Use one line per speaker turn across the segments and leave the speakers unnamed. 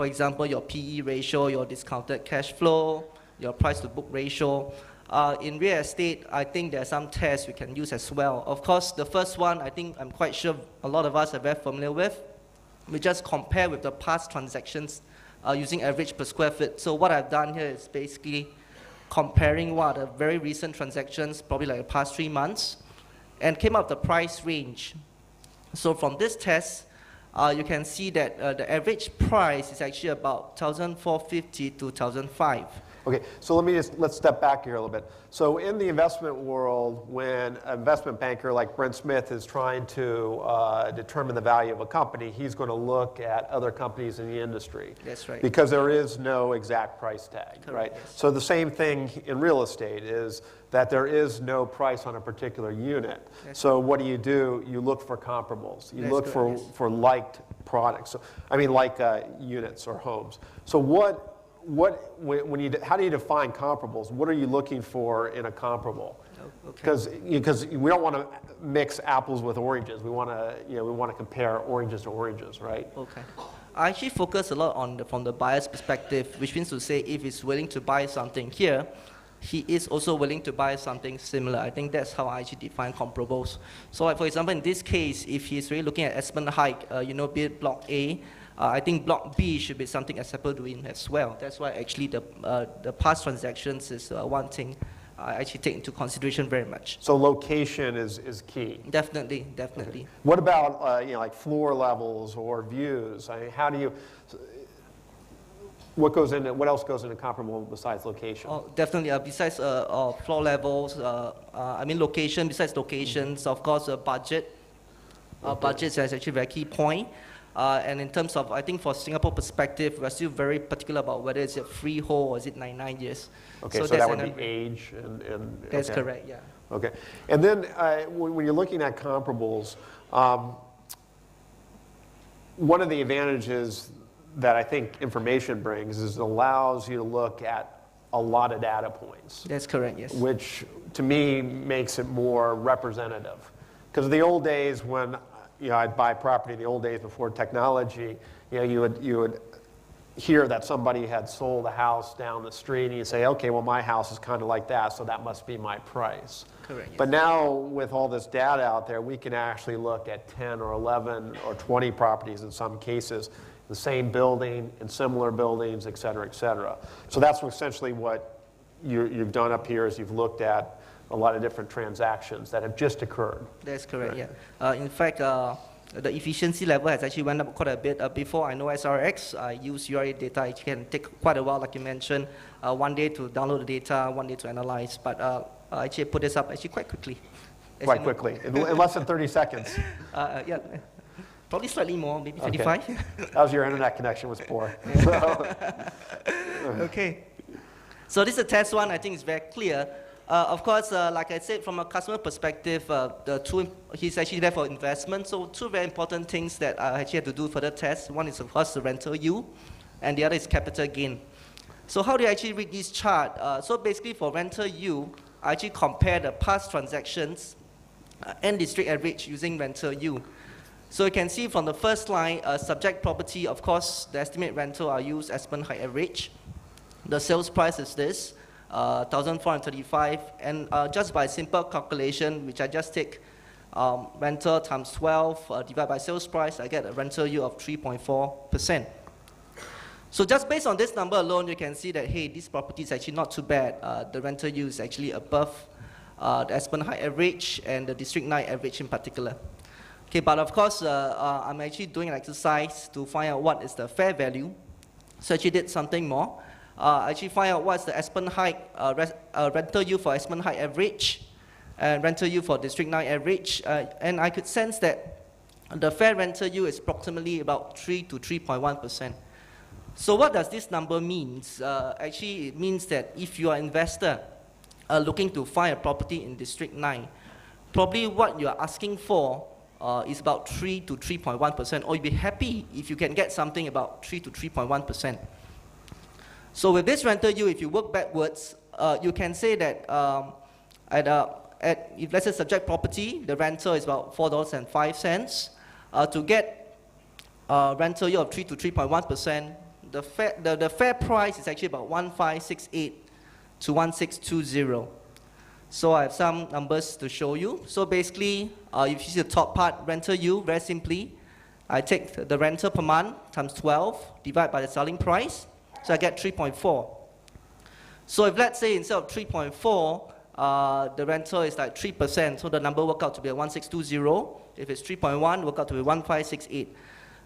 For example, your PE ratio, your discounted cash flow, your price to book ratio. In real estate, I think there are some tests we can use as well. Of course, the first one, I think I'm quite sure a lot of us are very familiar with. We just compare with the past transactions using average per square foot. So what I've done here is basically comparing what are the very recent transactions, probably like the past 3 months, and came up with the price range. So from this test, you can see that the average price is actually about $1,450 to $1,005.
Okay, so let's step back here a little bit. So in the investment world, when an investment banker like Brent Smith is trying to determine the value of a company, he's going to look at other companies in the industry.
That's right.
Because there is no exact price tag,
Correct,
right?
yes.
So the same thing in real estate is that there is no price on a particular unit. So what do? You look for comparables. You look for liked products. So, I mean, like units or homes. So how do you define comparables? What are you looking for in a comparable? Because we don't want to mix apples with oranges. We want to compare oranges to oranges, right?
Okay. I actually focus a lot from the buyer's perspective, which means to say if he's willing to buy something here, he is also willing to buy something similar. I think that's how I actually define comparables. So like for example, in this case, if he's really looking at Aspen Heights, be it Block A, I think Block B should be something acceptable to him as well. That's why actually the past transactions is one thing I actually take into consideration very much.
So location is key.
Definitely.
Okay. What about like floor levels or views? I mean, how do you? What else goes into comparable besides location?
Oh, definitely. Besides floor levels, location. Besides locations, of course, budget. Budget is actually a very key point. And in terms of, I think for Singapore perspective, we're still very particular about whether it's a freehold or is it 99 years.
Okay, so that would be age and
that's correct, yeah.
Okay, and then when you're looking at comparables, one of the advantages that I think information brings is it allows you to look at a lot of data points.
That's correct, yes.
Which to me makes it more representative. Because in the old days when I'd buy property in the old days before technology, you would hear that somebody had sold a house down the street and you say, okay, well my house is kind of like that, so that must be my price.
Correct, yes.
But now with all this data out there, we can actually look at 10 or 11 or 20 properties in some cases, the same building, in similar buildings, et cetera, et cetera. So that's essentially what you've done up here is you've looked at a lot of different transactions that have just occurred.
That's correct, yeah. In fact, the efficiency level has actually went up quite a bit. Before I know SRX, I use URA data. It can take quite a while, like you mentioned, 1 day to download the data, 1 day to analyze. But I actually put this up actually quite quickly.
Quite quickly, in less than 30 seconds.
Yeah, probably slightly more, maybe 35.
Okay. That was your internet connection was poor.
Okay. So this is a test one. I think it's very clear. Of course, like I said, from a customer perspective, he's actually there for investment. So 2 very important things that I actually had to do for the test. One is, of course, the rental yield, and the other is capital gain. So how do you actually read this chart? So basically, for rental yield, I actually compare the past transactions and district average using rental yield. So you can see from the first line, subject property, of course, the estimate rental I use Aspen Heights average. The sales price is this, 1,435, and just by simple calculation, which I just take rental times 12 divided by sales price, I get a rental yield of 3.4%. So just based on this number alone, you can see that, hey, this property is actually not too bad. The rental yield is actually above the Aspen Heights average and the District 9 average in particular. Okay, but of course, I'm actually doing an exercise to find out what is the fair value. So I actually did something more. I actually find out what's the Aspen Heights rental yield for Aspen Heights average and rental yield for District 9 average. And I could sense that the fair rental yield is approximately about 3 to 3.1%. So what does this number mean? Actually, it means that if you are an investor looking to find a property in District 9, probably what you are asking for is about 3 to 3.1%, or you'll be happy if you can get something about 3 to 3.1%. So with this rental yield, if you work backwards, you can say that if let's say subject property, the rental is about $4.05. To get rental yield of 3 to 3.1%, the fair price is actually about 1568 to 1620. So I have some numbers to show you. So basically, if you see the top part, rental yield, very simply, I take the rental per month times 12, divide by the selling price, so I get 3.4. So if let's say instead of 3.4, the rental is like 3%, so the number work out to be 1620. If it's 3.1, work out to be 1568.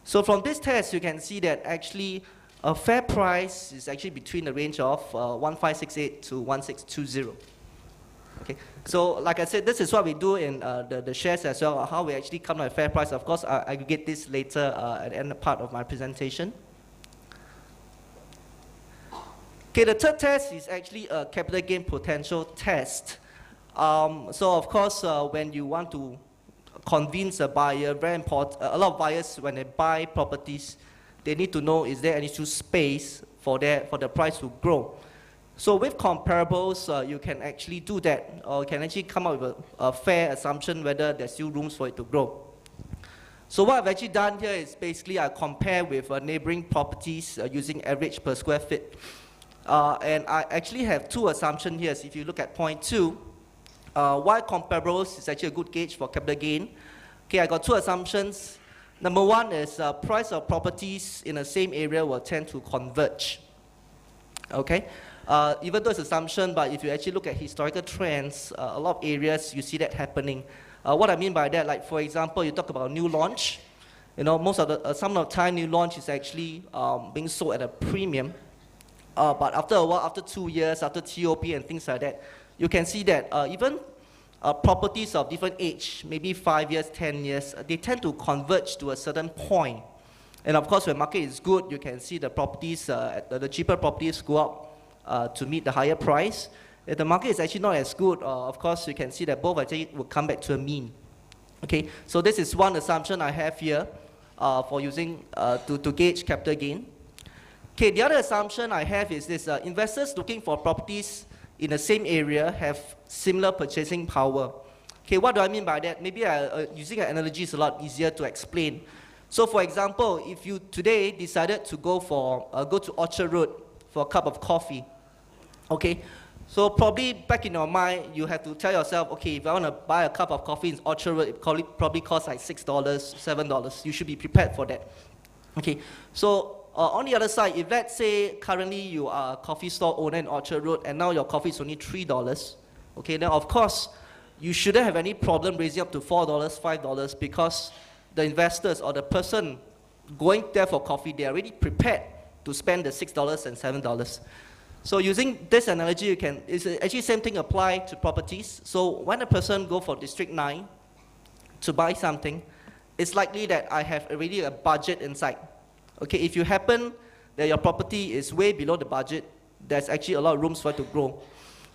So from this test, you can see that actually a fair price is actually between the range of 1568 to 1620. Okay, so like I said, this is what we do in the shares as well, how we actually come to a fair price. Of course, I aggregate this later at the end part of my presentation. Okay, the third test is actually a capital gain potential test. So of course, when you want to convince a buyer, very important, a lot of buyers, when they buy properties, they need to know, is there any true space for the price to grow? So with comparables, you can actually do that, or you can actually come up with a fair assumption whether there's still rooms for it to grow. So what I've actually done here is basically I compare with neighboring properties using average per square feet. And I actually have two assumptions here. So if you look at point 2, why comparables is actually a good gauge for capital gain. Okay, I got two assumptions. Number one is price of properties in the same area will tend to converge. Okay, even though it's assumption, but if you actually look at historical trends, a lot of areas you see that happening. What I mean by that, like for example, you talk about new launch. You know, most of the some of the time new launch is actually being sold at a premium. But after a while, after 2 years, after TOP and things like that, you can see that even properties of different age, maybe 5 years, 10 years, they tend to converge to a certain point. And of course, when market is good, you can see the properties, the cheaper properties go up to meet the higher price. If the market is actually not as good, of course, you can see that both actually will come back to a mean. Okay, so this is one assumption I have here for using to gauge capital gain. Okay, the other assumption I have is this, investors looking for properties in the same area have similar purchasing power. Okay, what do I mean by that? Maybe using an analogy is a lot easier to explain. So for example, if you today decided to go to Orchard Road for a cup of coffee, okay, so probably back in your mind, you have to tell yourself, okay, if I want to buy a cup of coffee in Orchard Road, it probably costs like $6, $7. You should be prepared for that. Okay, so on the other side, if let's say currently you are a coffee store owner in Orchard Road and now your coffee is only $3, okay, then of course you shouldn't have any problem raising up to $4, $5 because the investors or the person going there for coffee, they are already prepared to spend the $6 and $7. So using this analogy, it's actually same thing apply to properties. So when a person go for District 9 to buy something, it's likely that I have already a budget inside. Okay, if you happen that your property is way below the budget, there's actually a lot of rooms for it to grow.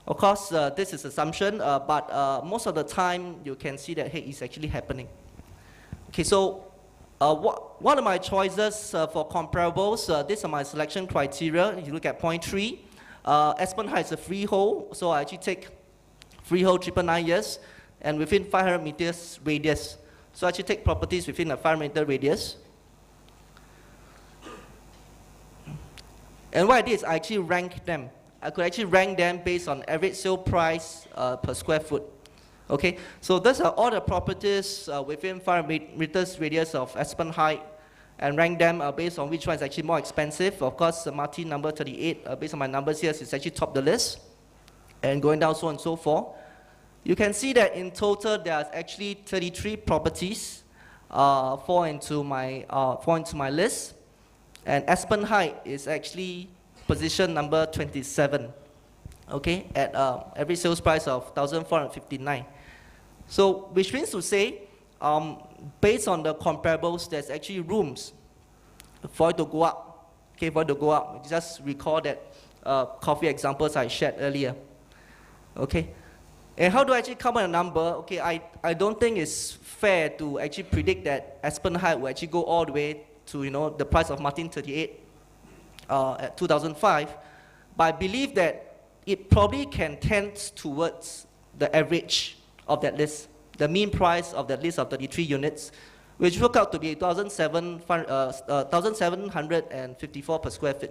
Of course, this is assumption, but most of the time you can see that, hey, it's actually happening. Okay, so one of my choices for comparables, these are my selection criteria. If you look at point 3, Aspen Heights is a freehold, so I actually take freehold 999 years and within 500 meters radius. So I actually take properties within a 500-meter radius. And what I did is I actually ranked them. I could actually rank them based on average sale price per square foot. Okay, so those are all the properties within 500 meters radius of Aspen Heights, and rank them based on which one is actually more expensive. Of course, Martin number 38, based on my numbers here, is actually top the list, and going down so on and so forth. You can see that in total there's actually 33 properties fall into my list. And Aspen Heights is actually position number 27, okay, at average sales price of 1,459. So, which means to say, based on the comparables, there's actually rooms for it to go up. Okay, for it to go up. Just recall that coffee examples I shared earlier. Okay, and how do I actually come up with a number? Okay, I don't think it's fair to actually predict that Aspen Heights will actually go all the way to, you know, the price of Martin 38 at 2005, but I believe that it probably can tend towards the average of that list, the mean price of that list of 33 units which worked out to be 1,754 per square feet.